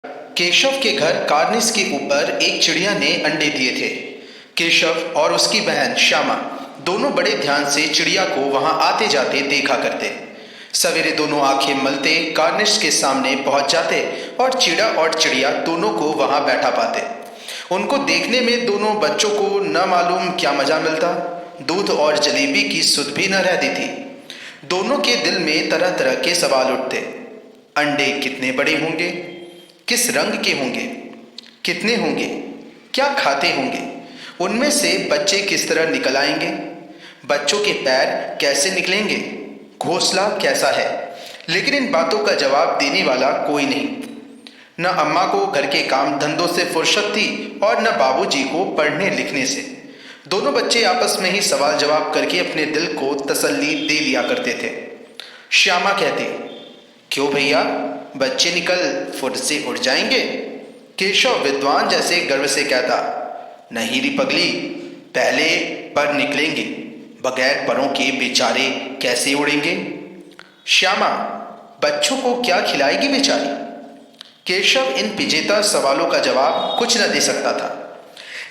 केशव के घर कार्निस के ऊपर एक चिड़िया ने अंडे दिए थे। केशव और उसकी बहन श्यामा दोनों बड़े ध्यान से चिड़िया को वहां आते जाते देखा करते। सवेरे दोनों आंखें मलते कार्निस के सामने पहुंच जाते और चिड़िया दोनों को वहां बैठा पाते। उनको देखने में दोनों बच्चों को न मालूम क्या मजा मिलता। दूध और जलेबी की सुध भी न रहती थी। दोनों के दिल में तरह तरह के सवाल उठते। अंडे कितने बड़े होंगे, किस रंग के होंगे, कितने होंगे, क्या खाते होंगे, उनमें से बच्चे किस तरह निकल आएंगे, बच्चों के पैर कैसे निकलेंगे, घोंसला कैसा है। लेकिन इन बातों का जवाब देने वाला कोई नहीं। न अम्मा को घर के काम धंधों से फुर्सत थी और न बाबूजी को पढ़ने लिखने से। दोनों बच्चे आपस में ही सवाल जवाब करके अपने दिल को तसल्ली दे लिया करते थे। श्यामा कहती, क्यों भैया, बच्चे निकल फुर्र से उड़ जाएंगे। केशव विद्वान जैसे गर्व से कहता, नहीं री पगली, पहले पर निकलेंगे, बगैर परों के बेचारे कैसे उड़ेंगे। श्यामा, बच्चों को क्या खिलाएगी बेचारी। केशव इन पिजेता सवालों का जवाब कुछ न दे सकता था।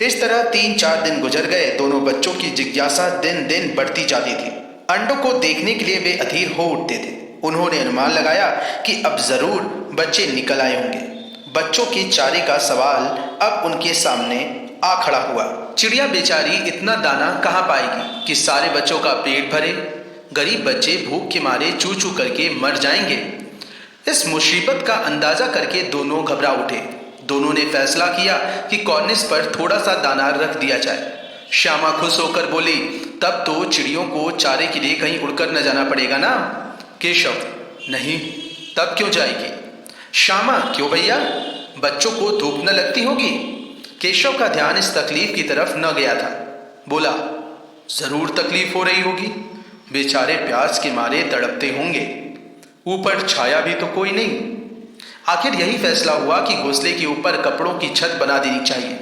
इस तरह 3-4 दिन गुजर गए। दोनों बच्चों की जिज्ञासा दिन दिन बढ़ती जाती थी। अंडों को देखने के लिए वे अधीर हो उठते थे। उन्होंने अनुमान लगाया कि अब जरूर बच्चे निकल आए होंगे। बच्चों के चारे का सवाल अब उनके सामने आ खड़ा हुआ। चिड़िया बेचारी इतना दाना कहाँ पाएगी कि सारे बच्चों का पेट भरे। गरीब बच्चे भूख के मारे चू चू करके मर जाएंगे। इस मुसीबत का अंदाजा करके दोनों घबरा उठे। दोनों ने फैसला किया कि कॉर्निस पर थोड़ा सा दाना रख दिया जाए। श्यामा खुश होकर बोली, तब तो चिड़ियों को चारे के लिए कहीं उड़कर न जाना पड़ेगा ना। केशव, नहीं, तब क्यों जाएगी। श्यामा, क्यों भैया, बच्चों को धूप न लगती होगी। केशव का ध्यान इस तकलीफ की तरफ न गया था। बोला, जरूर तकलीफ हो रही होगी, बेचारे प्यास के मारे तड़पते होंगे। ऊपर छाया भी तो कोई नहीं। आखिर यही फैसला हुआ कि घोंसले के ऊपर कपड़ों की छत बना देनी चाहिए।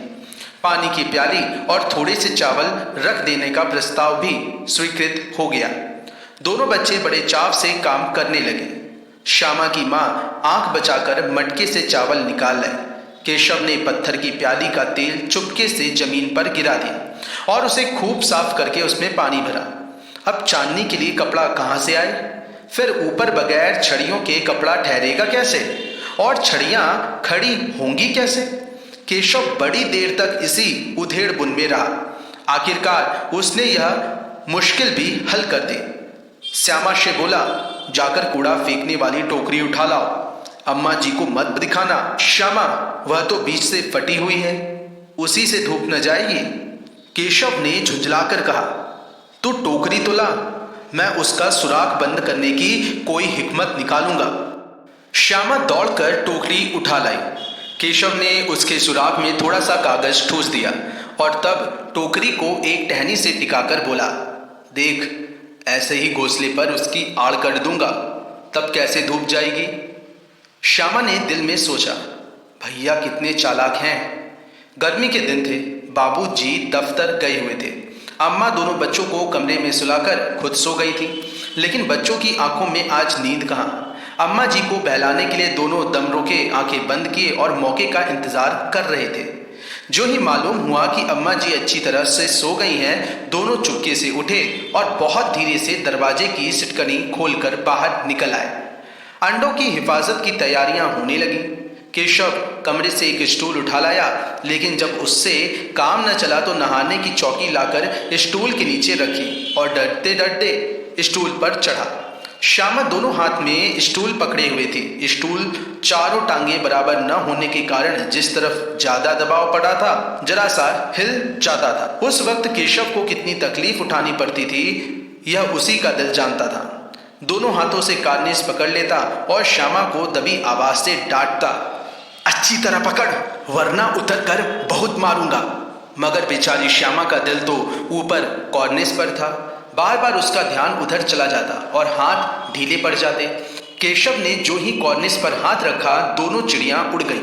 पानी की प्याली और थोड़े से चावल रख देने का प्रस्ताव भी स्वीकृत हो गया। दोनों बच्चे बड़े चाव से काम करने लगे। श्यामा की माँ आंख बचाकर मटके से चावल निकाल लाई। केशव ने पत्थर की प्याली का तेल चुपके से जमीन पर गिरा दिया और उसे खूब साफ करके उसमें पानी भरा। अब चांदनी के लिए कपड़ा कहाँ से आए। फिर ऊपर बगैर छड़ियों के कपड़ा ठहरेगा कैसे, और छड़ियां खड़ी होंगी कैसे। केशव बड़ी देर तक इसी उधेड़ बुन में रहा। आखिरकार उसने यह मुश्किल भी हल कर दी। श्यामा से बोला, जाकर कूड़ा फेंकने वाली टोकरी उठा लाओ। अम्मा जी को मत दिखाना। श्यामा, वह तो बीच से फटी हुई है, उसी से धूप न जाएगी। केशव ने झुंझलाकर कहा, तू टोकरी तो ला, मैं उसका सुराख बंद करने की कोई हिकमत निकालूंगा। श्यामा दौड़कर टोकरी उठा लाई। केशव ने उसके सुराख में थोड़ा सा कागज ठूस दिया और तब टोकरी को एक टहनी से टिकाकर बोला, देख, ऐसे ही घोंसले पर उसकी आड़ कर दूंगा, तब कैसे धूप जाएगी। श्यामा ने दिल में सोचा, भैया कितने चालाक हैं। गर्मी के दिन थे, बाबूजी दफ्तर गए हुए थे। अम्मा दोनों बच्चों को कमरे में सुलाकर खुद सो गई थी। लेकिन बच्चों की आंखों में आज नींद कहाँ। अम्मा जी को बहलाने के लिए दोनों दम रोके आंखें बंद किए और मौके का इंतजार कर रहे थे। जो ही मालूम हुआ कि अम्मा जी अच्छी तरह से सो गई हैं, दोनों चुपके से उठे और बहुत धीरे से दरवाजे की सिटकनी खोलकर बाहर निकल आए। अंडों की हिफाजत की तैयारियां होने लगी। केशव कमरे से एक स्टूल उठा लाया, लेकिन जब उससे काम न चला तो नहाने की चौकी लाकर स्टूल के नीचे रखी और डरते डरते स्टूल पर चढ़ा। श्यामा दोनों हाथ में स्टूल पकड़े हुए थी। स्टूल चारों टांगे बराबर न होने के कारण जिस तरफ ज्यादा दबाव पड़ा था, जरा सा हिल जाता था। उस वक्त केशव को कितनी तकलीफ उठानी पड़ती थी, यह उसी का दिल जानता था। दोनों हाथों से कार्निस पकड़ लेता और श्यामा को दबी आवाज से डांटता, अच्छी तरह पकड़, वरना उतर कर बहुत मारूंगा। मगर बेचारी श्यामा का दिल तो ऊपर कॉर्निस पर था। बार बार उसका ध्यान उधर चला जाता और हाथ ढीले पड़ जाते। केशव ने जो ही कॉर्निस पर हाथ रखा, दोनों चिड़ियां उड़ गईं।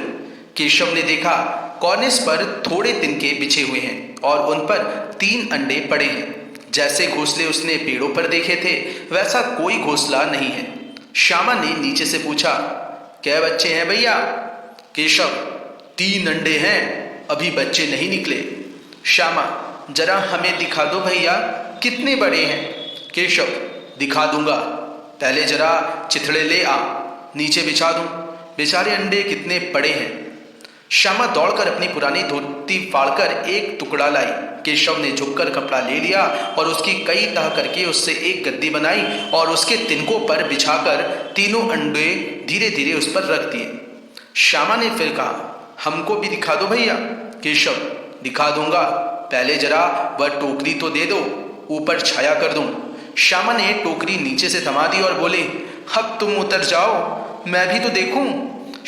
केशव ने देखा कॉर्निस पर थोड़े तिनके बिछे हुए हैं और उन पर 3 अंडे पड़े हैं। जैसे घोंसले उसने पेड़ों पर देखे थे, वैसा कोई घोंसला नहीं है। श्यामा ने नीचे से पूछा, क्या बच्चे हैं भैया। केशव, 3 अंडे हैं, अभी बच्चे नहीं निकले। श्यामा, जरा हमें दिखा दो भैया, कितने बड़े हैं। केशव, दिखा दूंगा, पहले जरा चिथड़े ले आ, नीचे बिछा दूं, बेचारे अंडे कितने बड़े हैं। श्यामा दौड़कर अपनी पुरानी धोती फाड़कर एक टुकड़ा लाई। केशव ने झुककर कपड़ा ले लिया और उसकी कई तह करके उससे एक गद्दी बनाई और उसके तिनकों पर बिछाकर तीनों अंडे धीरे धीरे उस पर रख दिए। श्यामा ने फिर कहा, हमको भी दिखा दो भैया। केशव, दिखा दूंगा, पहले जरा वह टोकरी तो दे दो, ऊपर छाया कर दूं। श्यामा ने टोकरी नीचे से थमा दी और बोली, अब तुम उतर जाओ, मैं भी तो देखूं।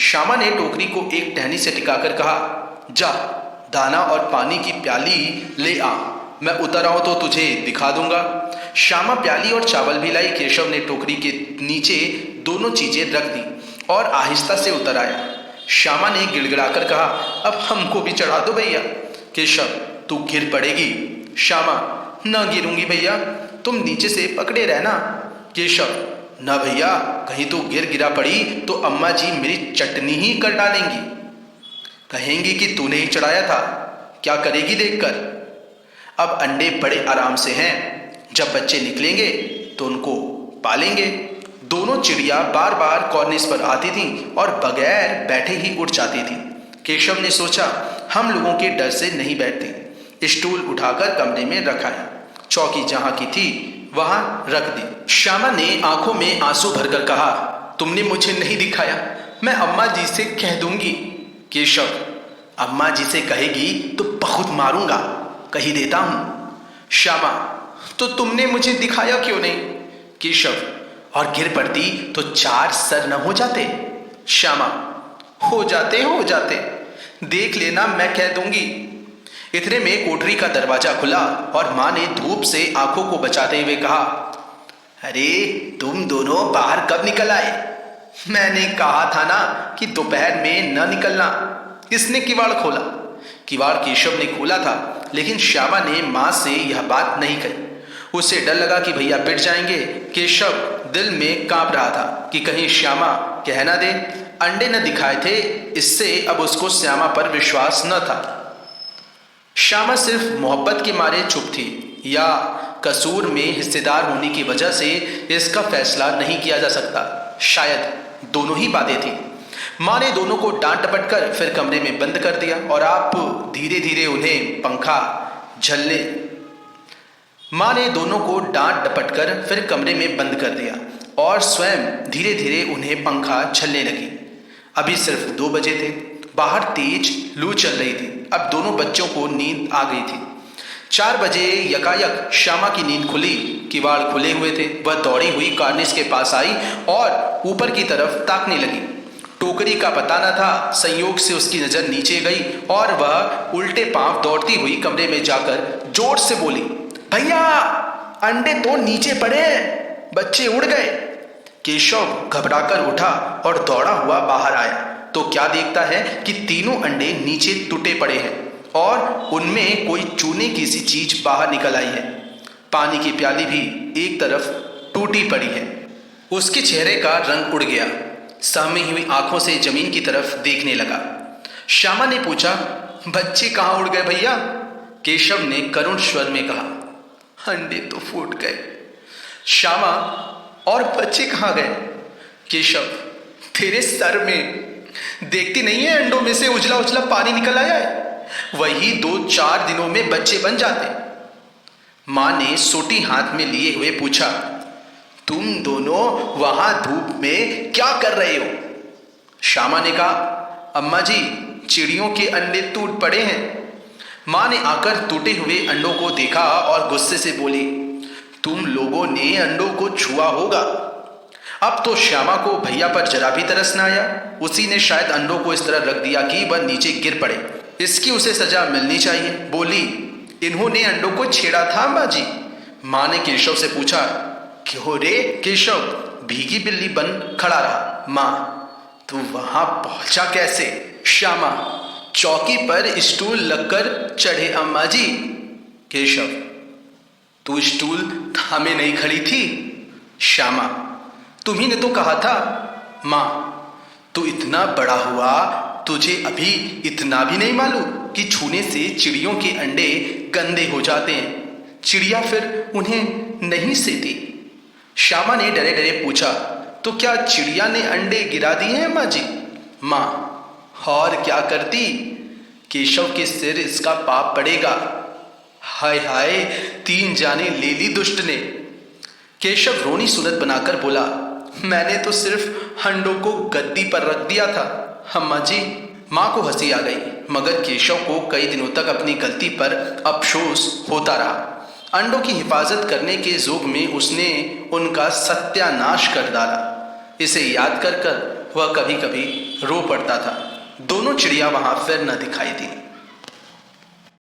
श्यामा ने टोकरी को एक टहनी से टिकाकर कहा, जा दाना और पानी की प्याली ले आ, मैं उतर आऊं तो तुझे दिखा दूंगा। श्यामा प्याली और चावल भी लाई। केशव ने टोकरी के नीचे दोनों चीजें रख दी और आहिस्ता से उतर आया। श्यामा ने गिड़गिड़ाकर कहा, अब हमको भी चढ़ा दो भैया। केशव, तू गिर पड़ेगी। श्यामा, न गिरूंगी भैया, तुम नीचे से पकड़े रहना। केशव, न भैया, कहीं तू गिरा पड़ी तो अम्मा जी मेरी चटनी ही कर डालेंगी, कहेंगी कि तूने ही चढ़ाया था, क्या करेगी देखकर। अब अंडे बड़े आराम से हैं, जब बच्चे निकलेंगे तो उनको पालेंगे। दोनों चिड़िया बार बार कॉर्निस पर आती थीं और बगैर बैठे ही उड़ जाती थीं। केशव ने सोचा, हम लोगों के डर से नहीं बैठती। स्टूल उठाकर कमरे में रखाया, चौकी जहां की थी वहां रख दी। श्यामा ने आंखों में आंसू भरकर कहा, तुमने मुझे नहीं दिखाया, मैं अम्मा जी से कह दूंगी। केशव, अम्मा जी से कहेगी तो बहुत मारूंगा, कही देता हूं। श्यामा, तो तुमने मुझे दिखाया क्यों नहीं। केशव, और गिर पड़ती तो 4 सर न हो जाते। श्यामा, हो जाते, देख लेना, मैं कह दूंगी। इतने में कोठरी का दरवाजा खुला और मां ने धूप से आंखों को बचाते हुए कहा, अरे तुम दोनों बाहर कब निकल आए। मैंने कहा था ना कि दोपहर में न निकलना। किसने किवाड़ खोला। किवाड़ केशव ने खोला था, लेकिन श्यामा ने मां से यह बात नहीं कही। उसे डर लगा कि भैया पिट जाएंगे। केशव दिल में कांप रहा था कि कहीं श्यामा कह ना दे। अंडे न दिखाए थे, इससे अब उसको श्यामा पर विश्वास न था। श्यामा सिर्फ मोहब्बत के मारे चुप थी या कसूर में हिस्सेदार होने की वजह से इसका फैसला नहीं किया जा सकता। शायद दोनों ही बातें थी। माँ ने दोनों को डांट डपट कर फिर कमरे में बंद कर दिया और आप धीरे धीरे उन्हें पंखा झलने माँ ने दोनों को डांट डपट कर फिर कमरे में बंद कर दिया और स्वयं धीरे धीरे उन्हें पंखा झलने लगी। अभी सिर्फ 2 बजे थे, बाहर तेज लू चल रही थी। अब दोनों बच्चों को नींद आ गई थी। 4 बजे यकायक श्यामा की नींद खुली। किवाड़ खुले हुए थे। वह दौड़ी हुई कार्निस के पास आई और ऊपर की तरफ ताकने लगी। टोकरी का पता न था, संयोग से उसकी नजर नीचे गई और वह उल्टे पांव दौड़ती हुई कमरे में जाकर जोर से बोली, भैया अंडे तो नीचे पड़े हैं, बच्चे उड़ गए। केशव घबराकर उठा और दौड़ा हुआ बाहर आया तो क्या देखता है कि तीनों अंडे नीचे टूटे पड़े हैं और उनमें कोई चूने की सी चीज बाहर निकल आई है। पानी की प्याली भी एक तरफ टूटी पड़ी है। उसके चेहरे का रंग उड़ गया। सहमी हुई आंखों से जमीन की तरफ देखने लगा। श्यामा ने पूछा, बच्चे कहाँ उड़ गए भैया। केशव ने करुण स्वर में कहा, अंडे तो फूट गए। श्यामा, और बच्चे कहाँ गए। केशव, तेरे सर में देखती नहीं है, अंडों में से उजला उजला पानी निकल आया है, वही 2-4 दिनों में बच्चे बन जाते। मां ने सोटी हाथ में लिए हुए पूछा, तुम दोनों वहां धूप में क्या कर रहे हो। श्यामा ने कहा, अम्मा जी चिड़ियों के अंडे टूट पड़े हैं। मां ने आकर टूटे हुए अंडों को देखा और गुस्से से बोली, तुम लोगों ने अंडों को छुआ होगा। अब तो श्यामा को भैया पर जरा भी तरस न आया। उसी ने शायद अंडों को इस तरह रख दिया कि वह नीचे गिर पड़े। इसकी उसे सजा मिलनी चाहिए। बोली, इन्होंने अंडों को छेड़ा था अम्मा जी। मां ने केशव से पूछा, क्यों रे। केशव भीगी बिल्ली बन खड़ा रहा। मां, तू वहां पहुंचा कैसे। श्यामा, चौकी पर स्टूल लगकर चढ़े अम्मा जी। केशव, तू स्टूल थामे नहीं खड़ी थी। श्यामा, तुम्ही ने तो कहा था। मां, तू इतना बड़ा हुआ तुझे अभी इतना भी नहीं मालूम कि छूने से चिड़ियों के अंडे गंदे हो जाते हैं? चिड़िया फिर उन्हें नहीं सेती। श्यामा ने डरे डरे पूछा, तो क्या चिड़िया ने अंडे गिरा दिए हैं माँ जी? माँ, और क्या करती? केशव के सिर इसका पाप पड़ेगा। हाय हाय, 3 जाने ले ली दुष्ट ने। केशव रोनी सूरत बनाकर बोला, मैंने तो सिर्फ अंडों को गद्दी पर रख दिया था अम्मा जी। माँ को हंसी आ गई, मगर केशव को कई दिनों तक अपनी गलती पर अफसोस होता रहा। अंडों की हिफाजत करने के जोग में उसने उनका सत्यानाश कर डाला। इसे याद कर कर वह कभी कभी रो पड़ता था। दोनों चिड़िया वहां फिर न दिखाई दी।